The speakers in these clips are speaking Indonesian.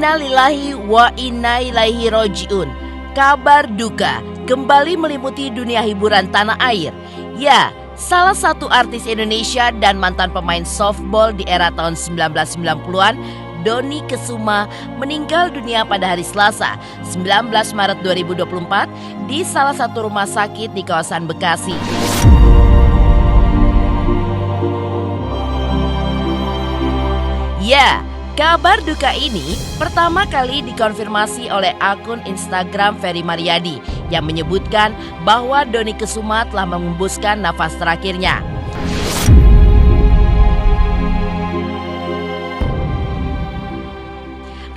Innalillahi wa inna ilaihi roji'un. Kabar duka kembali meliputi dunia hiburan tanah air. Ya, salah satu artis Indonesia dan mantan pemain softball di era tahun 1990-an, Dony Kesuma, meninggal dunia pada hari Selasa, 19 Maret 2024 di salah satu rumah sakit di kawasan Bekasi. Ya, kabar duka ini pertama kali dikonfirmasi oleh akun Instagram Ferry Mariadi yang menyebutkan bahwa Dony Kesuma telah mengembuskan nafas terakhirnya.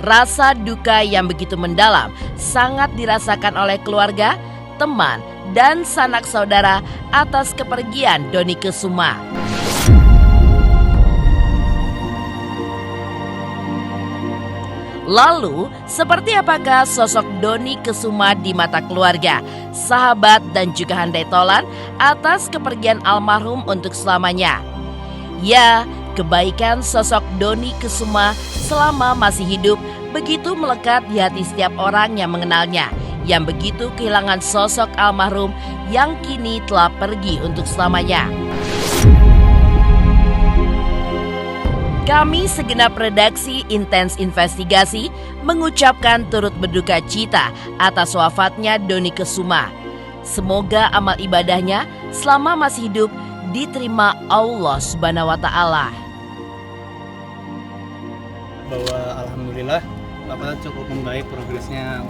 Rasa duka yang begitu mendalam sangat dirasakan oleh keluarga, teman, dan sanak saudara atas kepergian Dony Kesuma. Lalu, seperti apakah sosok Dony Kesuma di mata keluarga, sahabat, dan juga handai tolan atas kepergian almarhum untuk selamanya? Ya, kebaikan sosok Dony Kesuma selama masih hidup begitu melekat di hati setiap orang yang mengenalnya, yang begitu kehilangan sosok almarhum yang kini telah pergi untuk selamanya. Kami segenap redaksi Intens Investigasi mengucapkan turut berduka cita atas wafatnya Dony Kesuma. Semoga amal ibadahnya selama masih hidup diterima Allah Subhanahu wa Ta'ala. Bahwa alhamdulillah Bapak cukup membaik progresnya,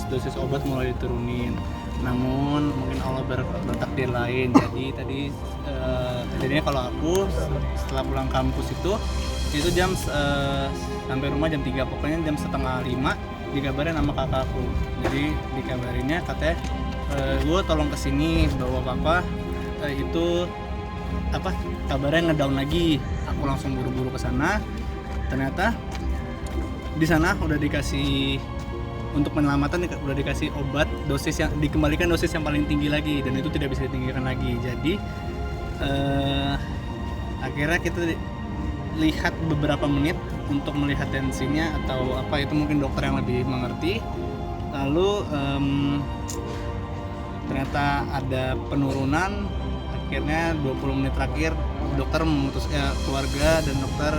dosis obat mulai diturunin. Namun mungkin Allah bertakdir lain. Jadi tadi kejadiannya kalau aku setelah pulang kampus itu jam sampai rumah jam 3, pokoknya jam setengah 5 dikabarin sama kakakku. Jadi dikabarinnya katanya gue tolong kesini bawa papa itu kabarnya ngedown lagi. Aku langsung buru-buru ke sana. Ternyata di sana udah dikasih untuk penyelamatan, udah dikasih obat dosis yang dikembalikan dosis yang paling tinggi lagi, dan itu tidak bisa ditinggikan lagi. Jadi akhirnya kita lihat beberapa menit untuk melihat tensinya atau apa, itu mungkin dokter yang lebih mengerti. Lalu ternyata ada penurunan. Akhirnya 20 menit terakhir dokter keluarga dan dokter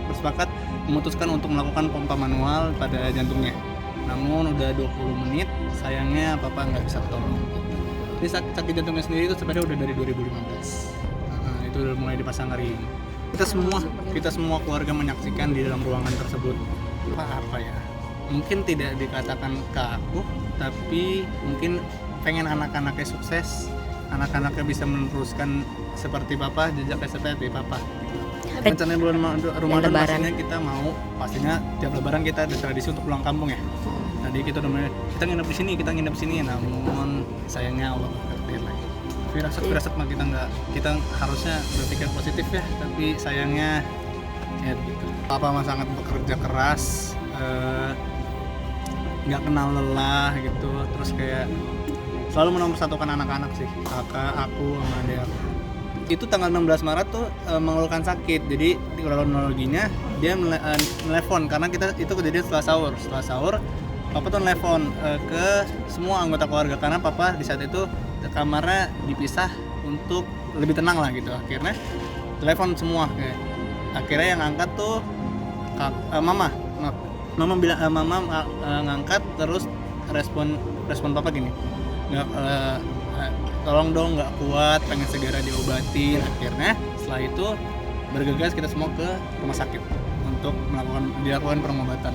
bersepakat memutuskan untuk melakukan pompa manual pada jantungnya. Namun udah 20 menit sayangnya papa nggak bisa tolong. Jadi sakit jantungnya sendiri itu sebenarnya udah dari 2015. Itu udah mulai dipasang ring. Kita semua keluarga menyaksikan di dalam ruangan tersebut. Apa ya? Mungkin tidak dikatakan ke aku, tapi mungkin pengen anak-anaknya sukses, anak-anaknya bisa meneruskan seperti papa, jejaknya seperti papa. Rencananya bulan Ramadan pastinya kita mau, pastinya tiap lebaran kita ada tradisi untuk pulang kampung ya. Jadi kita udah mulai, kita nginep di sini, namun sayangnya Allah bertakdir lagi. Firasat mah kita harusnya berpikir positif ya, tapi sayangnya ya gitu. Papa mah sangat bekerja keras, nggak kenal lelah gitu, terus kayak selalu menomorsatukan anak-anak sih, kakak, aku, sama adik aku. Itu tanggal 16 Maret tuh mengeluhkan sakit, jadi di kronologinya dia nelfon karena kita itu kejadian setelah sahur papa tuh nelfon ke semua anggota keluarga karena papa di saat itu kamarnya dipisah untuk lebih tenang lah gitu. Akhirnya telepon semua, akhirnya yang angkat tuh mama bilang ngangkat, terus respon papa gini, tolong dong, nggak kuat, pengen segera diobatin. Akhirnya setelah itu bergegas kita semua ke rumah sakit untuk dilakukan pengobatan.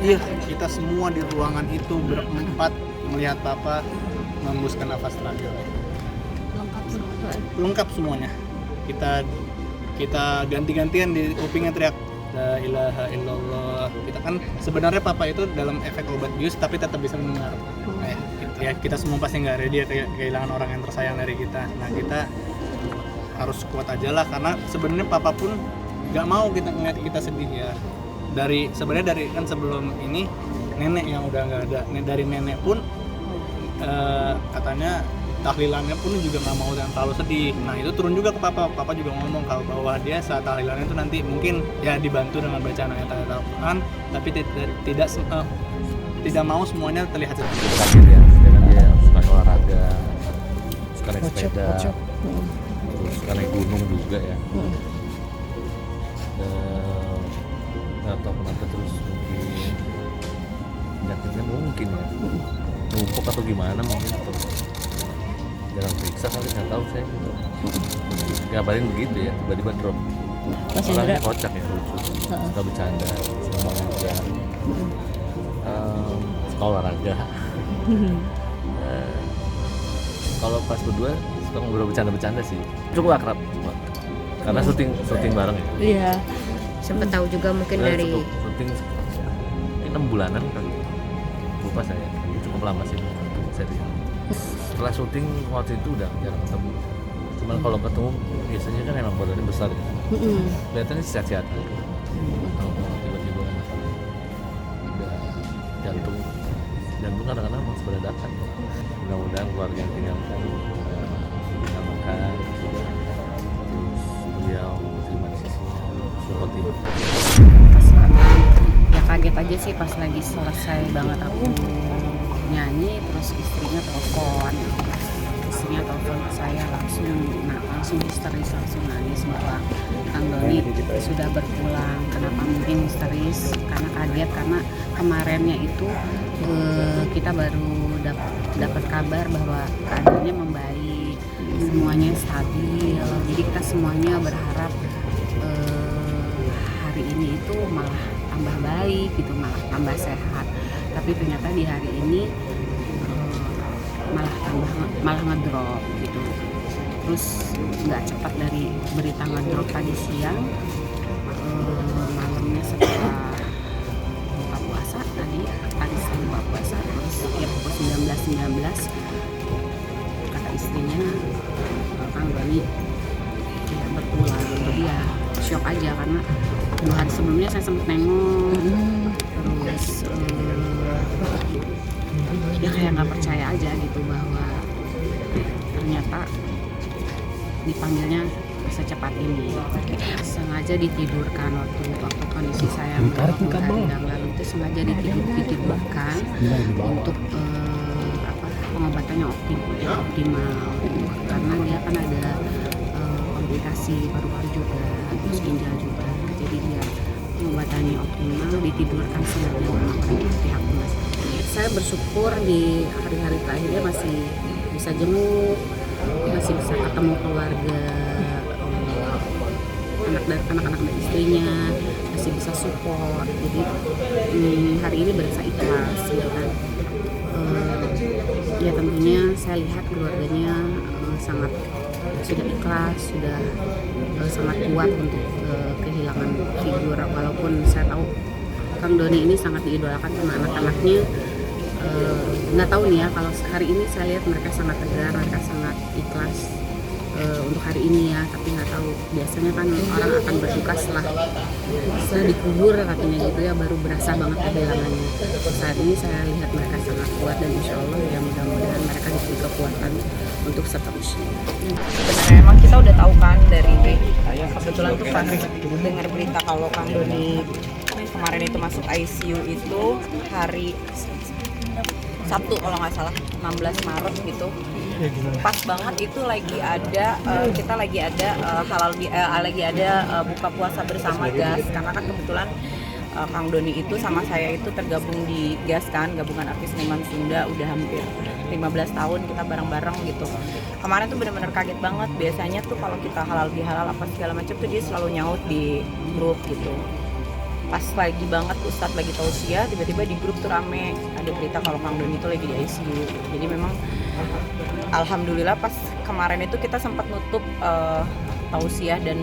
Iya, kita semua di ruangan itu berempat melihat papa mengembuskan nafas terakhir. Lengkap semuanya. Kita ganti-gantian di kupingnya teriak la ilaha illallah. Kita kan sebenarnya papa itu dalam efek obat bius tapi tetap bisa mendengar. Ya kita semua pasti nggak ready ya kehilangan orang yang tersayang dari kita. Nah kita harus kuat aja lah, karena sebenarnya papa pun nggak mau kita ngeliat kita sedih ya. Sebenarnya dari kan sebelum ini nenek yang udah nggak ada, dari nenek pun katanya tahlilannya pun juga nggak mau yang terlalu sedih. Nah itu turun juga ke papa juga ngomong kalau bahwa dia saat tahlilannya itu nanti mungkin ya dibantu dengan bacaan ayat-ayat Al-Quran, tapi tidak mau semuanya terlihat seperti itu. Kaget ya, sedangkan dia suka olahraga, suka naik sepeda, terus suka naik gunung juga ya. Nggak tahu kenapa terus mungkin penyakitnya mungkin ya numpuk atau gimana mungkin, atau jarang periksa kali, nggak tahu saya. Kabarin begitu ya, tiba-tiba drop. Orangnya kocak ya, lucu, suka bercanda, sama juga suka olahraga. Kalau pas berdua suka ngobrol bercanda-bercanda sih, cukup akrab karena syuting bareng ya. Iya. Sempet tahu juga mungkin Saya dari syuting 6 bulanan kali, lupa saya, cukup lama sih serial. Setelah syuting waktu itu udah jarang ketemu, cuman kalau ketemu biasanya kan emang badannya besar ya, kelihatannya sehat-sehat aja. Tiba-tiba udah jantung kadang-kadang masuk beradakan. Mudah-mudahan keluarga yang tinggalkan bisa makan, terus beliau terima di sisinya, support ibu. ya kaget aja sih pas lagi selesai banget aku nyanyi, terus istrinya telepon ke saya langsung histeris, langsung nangis bahwa Kang Doni sudah berpulang. Kenapa mungkin histeris? Karena kaget, karena kemarinnya itu kita baru dapat kabar bahwa keadaannya membaik, semuanya stabil. Jadi kita semuanya berharap hari ini itu malah tambah baik gitu, malah tambah sehat. Tapi ternyata di hari ini malah ngedrop gitu. Terus nggak cepat dari berita ngedrop tadi siang, malamnya setelah buka puasa tadi setelah buka puasa, terus ya pukul 19 kata istrinya Kang Doni tidak berpulang. Jadi ya shock aja, karena 2 hari sebelumnya saya sempat nengok, terus ya kayak nggak percaya aja gitu bahwa ternyata dipanggilnya secepat ini. Sengaja ditidurkan waktu kondisi saya beberapa hari yang lalu itu, sengaja ditidurkan untuk pengobatannya optimal karena dia kan ada komplikasi paru-paru juga, terus ginjal juga. Jadi dia pengobatannya optimal, ditidurkan sengaja oleh pihak rumah sakit. Saya bersyukur di hari-hari terakhirnya masih bisa jenguk, masih bisa ketemu keluarga, anak-anak dan istrinya, masih bisa support. Jadi hari ini berasa ikhlas ya kan. Ya tentunya saya lihat keluarganya sangat sudah ikhlas, sudah sangat kuat untuk kehilangan figur, walaupun saya tahu Kang Doni ini sangat diidolakan sama anak-anaknya. Nggak tahu nih ya, kalau hari ini saya lihat mereka sangat tegar, mereka sangat ikhlas untuk hari ini ya, tapi nggak tahu, biasanya kan orang akan berduka setelah dikubur katanya gitu ya, baru berasa banget kehilangannya. Saat ini saya lihat mereka sangat kuat, dan insya Allah ya mudah-mudahan mereka diberi kekuatan untuk seterusnya. Sebenarnya emang kita udah tahu kan dari ya kebetulan tuh pas dengar berita kalau Kang Doni kemarin itu masuk ICU itu hari Sabtu kalau nggak salah, 16 Maret gitu. Pas banget itu lagi ada kita lagi ada lagi ada buka puasa bersama GAS, karena kan kebetulan Kang Doni itu sama saya itu tergabung di GAS kan, Gabungan Artis Seniman Sunda, udah hampir 15 tahun kita bareng-bareng gitu. Kemarin tuh benar-benar kaget banget. Biasanya tuh kalau kita halal bihalal apa segala macam tuh dia selalu nyaut di grup gitu. Pas lagi banget Ustadz lagi tausiah, tiba-tiba di grup tuh rame ada berita kalau Kang Doni itu lagi di ICU. Jadi memang alhamdulillah pas kemarin itu kita sempat nutup tausiah dan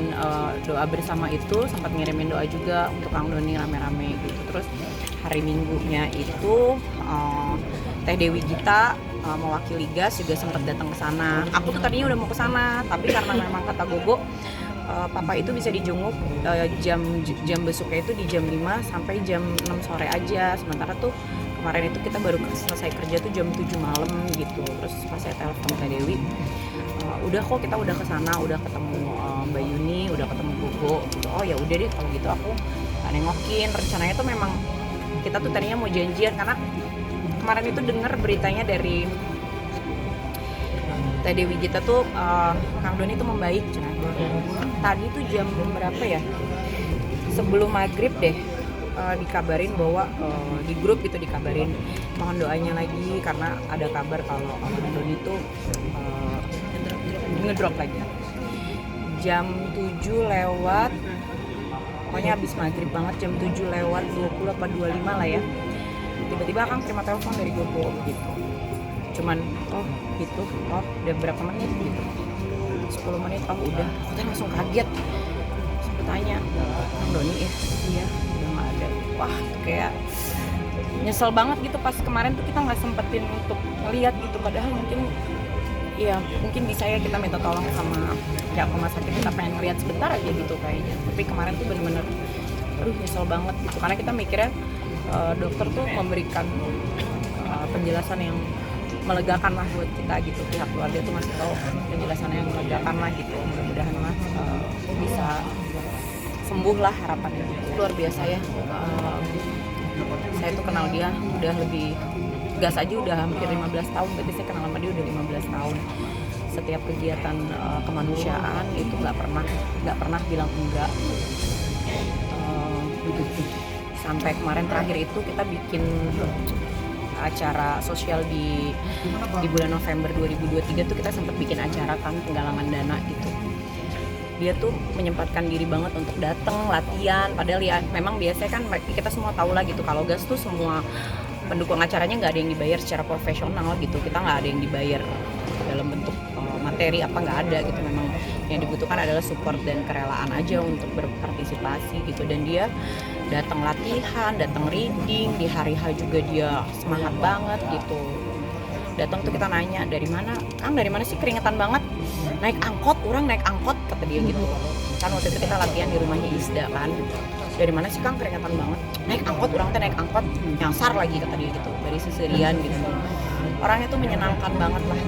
doa bersama itu, sempat ngirimin doa juga untuk Kang Doni rame-rame gitu. Terus hari Minggunya itu Teh Dewi Gita mewakili GAS juga sempat datang ke sana. Aku tuh tadinya udah mau ke sana, tapi karena memang kata Gogo Papa itu bisa dijenguk jam besuknya itu di jam 5 sampai jam 6 sore aja. Sementara tuh kemarin itu kita baru selesai kerja tuh jam 7 malam gitu. Terus pas saya telepon Kak Dewi, udah kok kita udah kesana, udah ketemu Mbak Yuni, udah ketemu Gogo gitu. Oh ya udah deh kalau gitu aku nengokin. Rencananya tuh memang kita tuh tadinya mau janjian karena kemarin itu dengar beritanya dari Teh Dewi Gita tuh Kang Doni tuh membaik cenah. Tadi tuh jam berapa ya? Sebelum maghrib deh dikabarin bahwa di grup itu dikabarin mohon doanya lagi karena ada kabar kalau Kang Doni tuh ngedrop lagi. Jam 7 lewat, pokoknya habis maghrib banget, jam 7 lewat 20 apa 25 lah ya. Tiba-tiba Kang terima telepon dari Gogo gitu. Cuman gitu, udah berapa menit gitu, 10 menit, udah. Kita langsung kaget, sampai tanya, Kang Doni ya? Iya, udah gak ada. Wah, kayak nyesel banget gitu pas kemarin tuh kita gak sempetin untuk ngeliat gitu, padahal mungkin bisa ya kita minta tolong sama pihak rumah sakit, kita pengen ngeliat sebentar aja gitu kayaknya. Tapi kemarin tuh bener-bener nyesel banget gitu, karena kita mikirnya dokter tuh memberikan penjelasan yang melegakan lah buat kita gitu, pihak keluarga tuh masih tahu penjelasan yang melegakan lah gitu. Mudah-mudahan lah bisa sembuh lah harapannya gitu. Luar biasa ya, saya tuh kenal dia udah lebih gas aja udah hampir 15 tahun, berarti saya kenal sama dia udah 15 tahun. Setiap kegiatan kemanusiaan itu nggak pernah bilang enggak. Sampai kemarin terakhir itu kita bikin acara sosial di bulan November 2023 tuh kita sempat bikin acara kan penggalangan dana gitu. Dia tuh menyempatkan diri banget untuk datang latihan, padahal ya memang biasanya kan kita semua tahu lah gitu kalau gas tuh semua pendukung acaranya nggak ada yang dibayar secara profesional gitu, kita nggak ada yang dibayar dalam bentuk materi apa, nggak ada gitu. Memang yang dibutuhkan adalah support dan kerelaan aja untuk berpartisipasi gitu. Dan dia datang latihan, datang reading, di hari H juga dia semangat banget gitu. Datang tuh kita nanya, dari mana Kang, dari mana sih keringetan banget, naik angkot, orang naik angkot kata dia gitu kan. Waktu itu kita latihan di rumahnya Isda kan, dari mana sih Kang keringetan banget, naik angkot, orang tuh naik angkot nyasar lagi kata dia gitu, dari Sisirian gitu. Orangnya tuh menyenangkan banget lah.